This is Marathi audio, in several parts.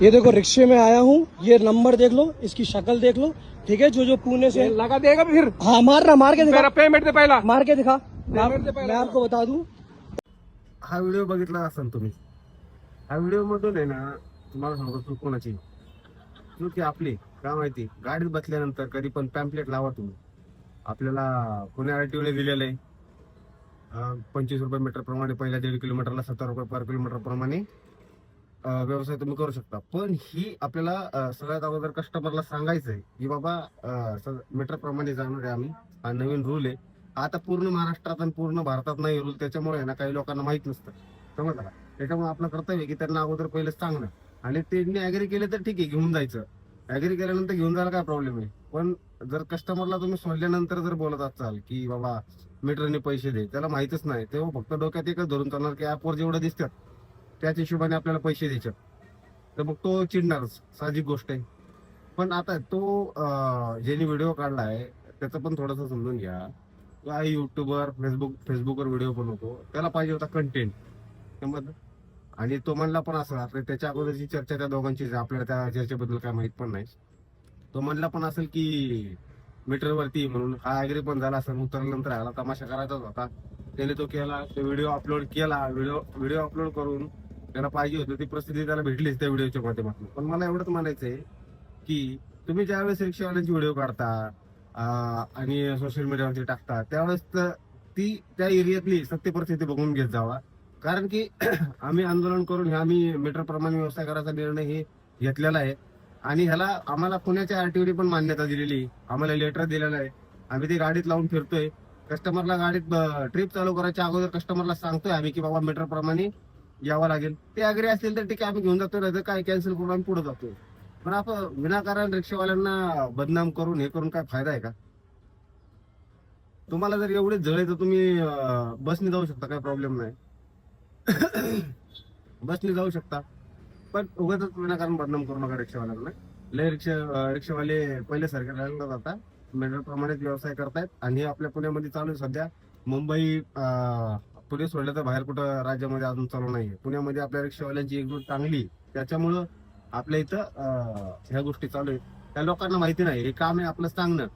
ये देखो रिक्शे में आया हूँ, ये नंबर देख लो, इसकी शक्ल देख लो, ठीक है। जो जो पुणे से लगा देगा फिर। हाँ मार के दिखा, पेमेंट दे पहिला, मार के दिखा। पेमेंट दे पहिला। मैं आपको बता दूं, हा व्हिडिओ बघितला असाल तुम्ही. हा व्हिडिओ मधून आहे ना, तुम्हाला सांगतो चूक कोणाची. चूक आपली काय माहिती, गाडीत बसल्यानंतर कधी पण पॅम्पलेट लावा तुम्ही. आपल्याला पुणे आरटीओला दिलेलं आहे 25 रुपये मीटर प्रमाणे, पहिल्या 1.5 किलोमीटरला 70 रुपये पर किलोमीटर प्रमाणे व्यवसाय तुम्ही करू शकता. पण ही आपल्याला सगळ्यात अगोदर कस्टमरला सांगायचं आहे की बाबा मीटर प्रमाणे जाणार आहे आम्ही, हा नवीन रूल आहे. आता पूर्ण महाराष्ट्रात आणि पूर्ण भारतात नाही रूल, त्याच्यामुळे ना काही लोकांना माहित नसतं, समजलं का. त्याच्यामुळे आपलं कर्तव्य आहे की त्यांना अगोदर पहिले सांगणं, आणि त्यांनी ऍग्री केले तर ठीक आहे, घेऊन जायचं. ऍग्री केल्यानंतर घेऊन जायला काय प्रॉब्लेम आहे. पण जर कस्टमरला तुम्ही सोडल्यानंतर जर बोलत असाल की बाबा मीटरने पैसे दे, त्याला माहितच नाही, तेव्हा फक्त डोक्यात एकच धरून चालणार की ऍपवर जेवढं दिसतात त्याच हिशोबाने आपल्याला पैसे द्यायचे, तर मग तो चिडणारच, साहजिक गोष्ट आहे. पण आता तो ज्यांनी व्हिडिओ काढलाय त्याचं पण थोडंसं समजून घ्या. काही युट्यूबर फेसबुकवर व्हिडिओ बनवतो, त्याला पाहिजे होता कंटेंट, समजलं. आणि तो म्हणला पण असं, आपल्या त्याच्या अगोदरची चर्चा त्या दोघांची, आपल्याला त्या चर्चेबद्दल काय माहित पण नाही. तो म्हणला पण असेल की मीटरवरती म्हणून, हा ऍग्री पण झाला असेल. उतरल्यानंतर ह्याला तमाशा करायचाच होता, त्याने तो केला, तो व्हिडिओ अपलोड केला. व्हिडिओ अपलोड करून त्याला पाहिजे होतं ती प्रसिद्धी त्याला भेटलीच त्या व्हिडिओच्या माध्यमातून. पण मला एवढंच म्हणायचंय की तुम्ही ज्यावेळेस रिक्षावाल्यांची व्हिडिओ काढता आणि सोशल मीडियावरती टाकता, त्यावेळेस ती त्या एरियातली सत्य परिस्थिती बघून घेत जावा. कारण की आम्ही आंदोलन करून आम्ही मीटर प्रमाणे व्यवसाय करायचा निर्णय हे घेतलेला आहे, आणि ह्याला आम्हाला पुण्याच्या आरटीओने पण मान्यता दिलेली, आम्हाला लेटर दिलेलं आहे. आम्ही ती गाडीत लावून फिरतोय. कस्टमरला गाडीत ट्रिप चालू करायच्या अगोदर कस्टमरला सांगतोय आम्ही की बाबा मीटर प्रमाणे यावं लागेल. ते अग्री असतील तर ठीक आहे, आम्ही घेऊन जातोय, नाही तर काय कॅन्सल करून आम्ही पुढे जातोय. पण आपण विनाकारण रिक्षावाल्यांना बदनाम करून हे करून काय फायदा आहे का. तुम्हाला जर एवढे जळे तर तुम्ही बसने जाऊ शकता, काय प्रॉब्लेम नाही. बसने जाऊ शकता, पण उगाच विनाकारण बदनाम करू नका रिक्षावाल्यांना. लय रिक्षावाले पहिले सरकारला जाता मीटर प्रमाणेच व्यवसाय करतायत, आणि हे आपल्या पुण्यामध्ये चालू आहे सध्या. मुंबई पुणे सोडलं तर बाहेर कुठं राज्यामध्ये अजून चालू नाहीये. पुण्यामध्ये आपल्या रिक्षावाल्यांची एकजूट चांगली, त्याच्यामुळं आपल्या इथं ह्या गोष्टी चालू आहेत. त्या लोकांना माहिती नाही, हे काम आहे आपलं सांगणं.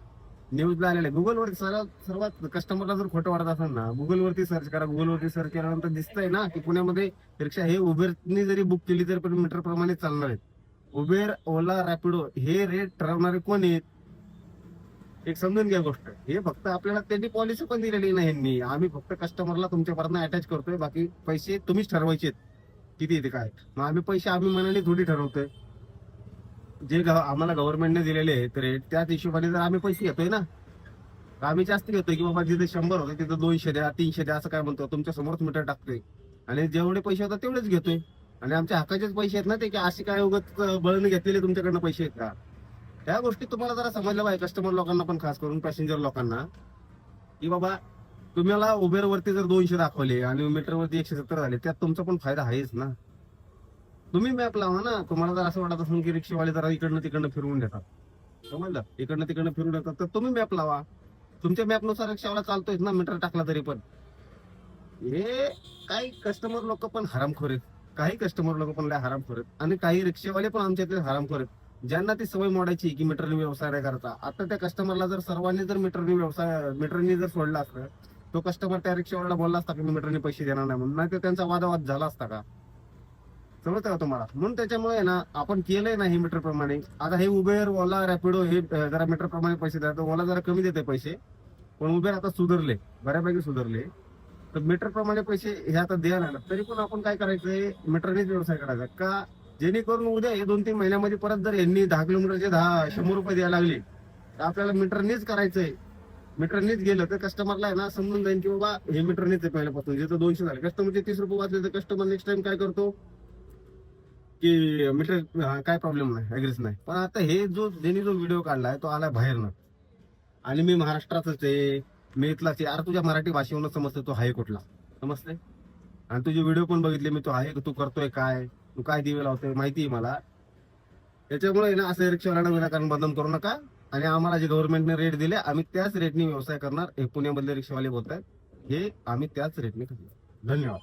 न्यूजला आलेलं आहे, गुगलवरती सर्वात कस्टमरला जर खोटं वाटत असेल ना, गुगलवरती सर्च करा. गुगलवरती सर्च केल्यानंतर दिसतंय ना की पुण्यामध्ये रिक्षा हे उबेरनी जरी बुक केली तरी पण मीटर प्रमाणे चालणार आहेत. उबेर, ओला, रॅपिडो हे रेट ठरवणारे कोण आहेत, एक समजून घ्या गोष्ट. हे फक्त आपल्याला त्यांनी पॉलिसी पण दिलेली नाही यांनी, आम्ही फक्त कस्टमरला तुमच्यापर्यंत अटॅच करतोय, बाकी पैसे तुम्हीच ठरवायचे किती येते काय. मग आम्ही पैसे आम्ही मनाने थोडी ठरवतोय, जे आम्हाला गव्हर्नमेंटने दिलेले आहेत रेट त्याच हिशोबाने जर आम्ही पैसे घेतोय ना, आम्ही जास्त घेतोय की बाबा जिथे 100 होते तिथे 200 द्या, 300 द्या, असं काय म्हणतो. तुमच्या समोरच मीटर टाकतोय आणि जेवढे पैसे होतात तेवढेच घेतोय, आणि आमच्या हक्काचेच पैसे आहेत ना ते, की अशी काय उगत बळने घेतलेले तुमच्याकडनं पैसे आहेत का. त्या गोष्टी तुम्हाला जरा समजल्या पाहिजे, कस्टमर लोकांना पण, खास करून पॅसेंजर लोकांना, की बाबा तुम्हाला उबेरवरती जर 200 दाखवले आणि मीटरवरती 170 झाले, त्यात तुमचा पण फायदा आहेच ना. तुम्ही मॅप लावा ना. तुम्हाला जर असं वाटत असेल की रिक्षावाले जरा इकडनं तिकडनं फिरवून देतात, समजलं, इकडनं तिकडनं फिरून देतात, तर तुम्ही मॅप लावा. तुमच्या मॅपनुसार रिक्षावाला चालतोय ना, मीटर टाकला तरी पण. हे काही कस्टमर लोक पण हरामखोर आहेत, काही कस्टमर लोक पण लय हरामखोर आहेत, आणि काही रिक्षावाले पण आमच्यातले हरामखोर आहेत, ज्यांना ती सवय मोडायची की मीटरने व्यवसाय नाही करता. आता त्या कस्टमरला जर सर्वांनी जर मीटरने जर सोडला असतं, तो कस्टमर त्या रिक्षावाला बोलला असता की मी मीटरने पैसे देणार नाही म्हणून, नाही तर त्यांचा वादावाद झाला असता का, समजतं का तुम्हाला. म्हणून त्याच्यामुळे ना आपण केलंय ना हे मीटर प्रमाणे. आता हे उबेर, ओला, रॅपिडो हे जरा मीटर प्रमाणे पैसे देतात. ओला जरा कमी देते पैसे, पण उबेर आता सुधारले, बऱ्यापैकी सुधारले. तर मीटर प्रमाणे पैसे हे आता द्यायला लागतात. तरी पण आपण काय करायचंय, मीटरनेच व्यवसाय करायचा का, जेणेकरून उद्या हे 2-3 महिन्यामध्ये परत जर यांनी 10 किलोमीटरचे 100 रुपये द्यायला लागले, तर आपल्याला मीटरनेच करायचंय. मीटरनेच गेलं तर कस्टमरला आहे ना समजून जाईल की बाबा हे मीटरनेच आहे पहिल्यापासून. जिथं 200 झाले, कस्टमरचे 30 रुपये वाचले, तर कस्टमर नेक्स्ट टाइम काय करतो की मीटर काय प्रॉब्लेम नाही, ऍग्रीच नाही. पण आता हे ज्यांनी जो व्हिडिओ काढलाय तो आलाय बाहेरनं, आणि मी महाराष्ट्रातच आहे, मी इथलाच आहे. अरे तुझ्या मराठी भाषेवरून समजतं तो आहे कुठला, समजते. आणि तुझे व्हिडिओ पण बघितले मी, तो आहे, तू करतोय काय, तू काय दिवे लावतोय माहिती आहे मला. त्याच्यामुळे ना असं रिक्षावाल्यांना विनाकारण बदनाम करू नका, आणि आम्हाला जे गव्हर्नमेंटने रेट दिले आम्ही त्याच रेटने व्यवसाय करणार. हे पुण्यामधले रिक्षावाले बोलतायत, हे आम्ही त्याच रेटने करणार. धन्यवाद.